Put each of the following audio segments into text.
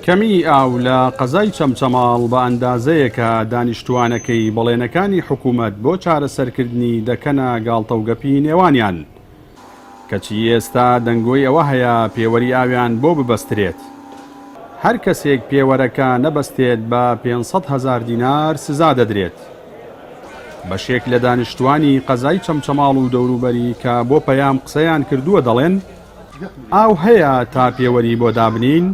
کەمی ئاو لە قەزای چەمچەماڵ بە ئەندازەیەکە دانیشتوانەکەی بەڵێنەکانی حکوومەت بۆ چارەسەرکردنی دەکەنە گاڵتە و گەپی نێوانیان کەچی ئێستا دەنگۆی ئەوە هەیە پێوەری ئاویان بۆ ببەسترێت. هەر کەسێک پێوەرەکە نەبەستێت بە 500,000 دینار سزا دەدرێت. بەشێک لە دانیشتوانی قەزای چەمچەماڵ و دەوروبەری کە بۆ پەیام قسەیان کردووە دەڵێن ئاو هەیە تا پێوەری بۆ دابنین؟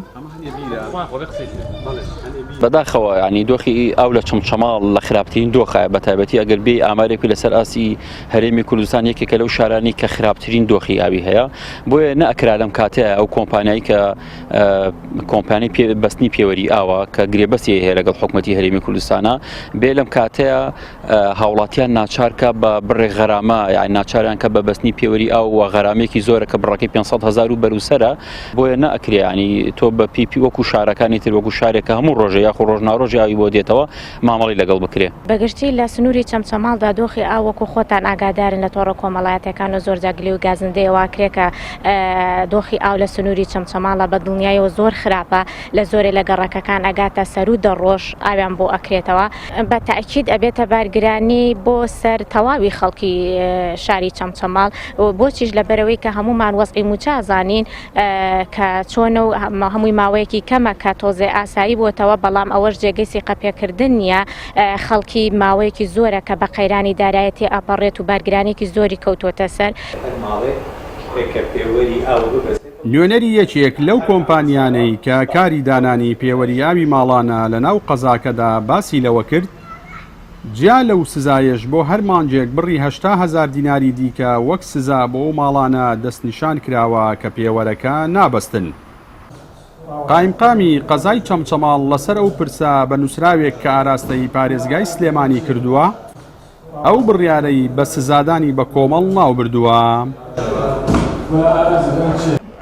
بەداخەوە ینی دۆخی ئاو لە چەمچەماڵ لە خراپترین دۆخە بە تایبەتی ئەگەر بێ ئامارێکی لەسەر ئاسی هەرێمی کوردستان یەکێکە لەو شارانی کە خراپترین دۆخی ئاوی هەیە بۆیە نەئەکرا لەم کاتەیە ئەو کۆمپانیایی کە کۆمپانی بەستنی پێوەری ئاوە کە گرێبەستی هەیە لەگەڵ حکوومەتی هەرێمی کوردستانە بێ لەم کاتەیە هاوڵاتیان ناچارکە بە بڕێ غەرامە یان ناچاریان کە بە بەستنی پێوەری ئاو و غەرامێکی زۆرە کە بڕەکەی 500,000 و بەروسەرە بۆیە نەئەکرێ ینی تۆ بە پیپی وەکو شارەکانی تر وەکو شارێکە هەموو ڕۆژێ یاخۆ ڕۆژناڕۆژی ئاوی بۆ دێتەوە مامەڵی لەگەڵ بکرێ. بەگشتی لە سنووری چەمچەماڵدا دۆخی ئاوەکو خۆتان ئاگادارن لە تۆڕە کۆمەڵایەتەکان و زۆر جاگلی و گازندەیەوە کرێکە دۆخی ئاو لە سنووری چەمچەماڵە بە دڵنیایەوە زۆر خراپە لە زۆرێ لە گەڕەکەکان ئەگاتە سەر و دەڕۆژ ئاویان بۆ ئەکرێتەوە بە تاکید ئەبێتە بارگرانی بۆ سەر تەواوی خەڵکی شاری چەمچەماڵ بۆچیش لەبەرەوەی کە هەمومان وەزعی موچە زانین کە چۆنە و هەمووی ماوەیەکی کەمە کە تۆزێ ئاسایی بۆتەوە بەڵام ئەوەش جێگەی سیقەپێکردن نیە خەڵکی ماوەیەکی زۆرە کە بە قەیرانی دارایەتی ئاپەڕێت و بارگرانێکی زۆری کەوتۆتە سەر. نوێنەری یەکێک لەو کۆمپانیانەی کە کاری دانانی پێوەری ئاوی ماڵانە لە ناو قەزاکەدا باسی لەوە کرد جیا لەو سزایش بۆ هەر مانجێک بڕی 80,000 دیناری دیکە وەک سزا بۆ ماڵانە دەستنیشان کراوە کە پێوەرەکە نابەستن. قایمقامی قەزای چەمچەماڵ لەسەر ئەو پرسە بە نووسراوێک کە ئاراستەی پارێزگای سلێمانی کردووە ئەو بڕیارەی بە سزادانی بە کۆمەڵ ناو بردووە.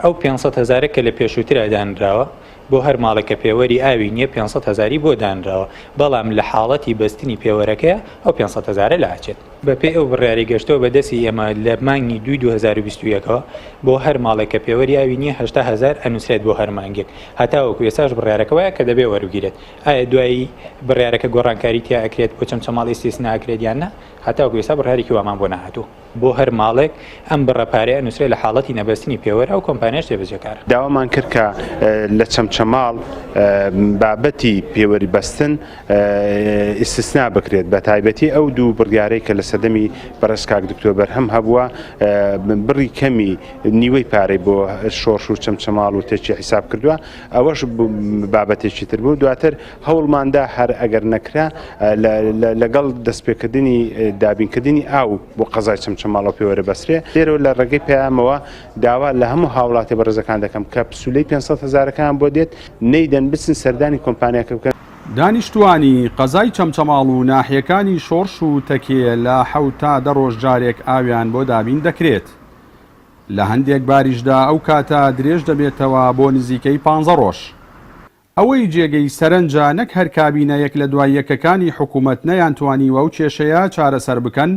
ئەو 500,000 کە لە پێشووترا دانراوە بۆ هەر ماڵێکە پێوەری ئاوی نییە 500,000 بۆ دانراوە بەڵام لە حاڵەتی بەستنی پێوەرەکەیە ئەو 500,000 لاچێت بەپێ ئەو بڕیاری گەشتەوە بەدەستی ئێمە لە مانگی 2021ەوە بۆ هەر ماڵێکە پێوەری ئاوی نییە 80,000 ئەنووسێت بۆ هەر مانگێک هەتاوەکو ێساش بڕیارەکەوەیە کە دەبێ وەرگیرێت ئایا دوایی بڕیارەکە گۆڕانکاری تیا ئەکرێت بۆ چەمچەماڵ ئیسیسنا ئەکرێت یان نە هەتاوەکو ێستا بڕیارێکی وامان بۆ نەهاتوو بۆ هەر ماڵێک ئەم بڕەپارەیە ئەنووسێت لە حاڵەتی نەبەستنی پێوەرە ئەو کۆمپانیاش تێبەجێکار داوامان کرد کە لە چەمچەماڵ بابەتی پێوەری بەستن ئیسtisna بکرێت بە تایبەتی ئەو دوو بڕیارەی کە لە سەدەمی بەڕێزکاک دکتۆر بەرهەم هەبووە بڕی کەمی نیوەی پارەی بۆ شۆڕش و چەمچەماڵ و تێکی حیساب کردووە ئەوەش بابەتێکی تر بوو دواتر هەوڵماندا هەر ئەگەر نەکرا لەگەڵ دەستپێکردنی دابینکردنی ئاو بۆ قەزای چەمچەماڵ و پێوەرە بەسرێ لێرەوە لە ڕێگەی پەیامەوە داوا لە هەموو هاوڵاتی بەڕێزەکان دەکەم کە پسوولەی 500,000 بۆ دێت نەیدەن بچن سەردانی کۆمپانیاکە بکەن. دانیشتوانی قەزای چەمچەماڵ و ناحیەکانی شۆڕش و تەکیە لە 7 تا 10 ڕۆژ جارێک ئاویان بۆ دابین دەکرێت. لە هەندێک باریشدا ئەو کاتە درێژ دەبێتەوە بۆ نزیکەی 15 ڕۆژ. ئەوەی جێگەی سەرنجە نەک هەر کابینەیەک لە دوای یەکەکانی حکوومەت نەیانتوانیوە ئەو کێشەیە چارەسەر بکەن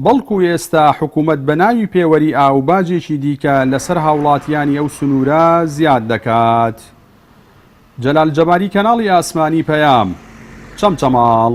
بەڵکو ئێستا حکوومەت بە ناوی پێوەری ئاو باجێکی دیکە لەسەر هاوڵاتیانی ئەو سنوورە زیاد دەکات. جەلال جەباری کەناڵی ئاسمانی پەیام چەمچەماڵ.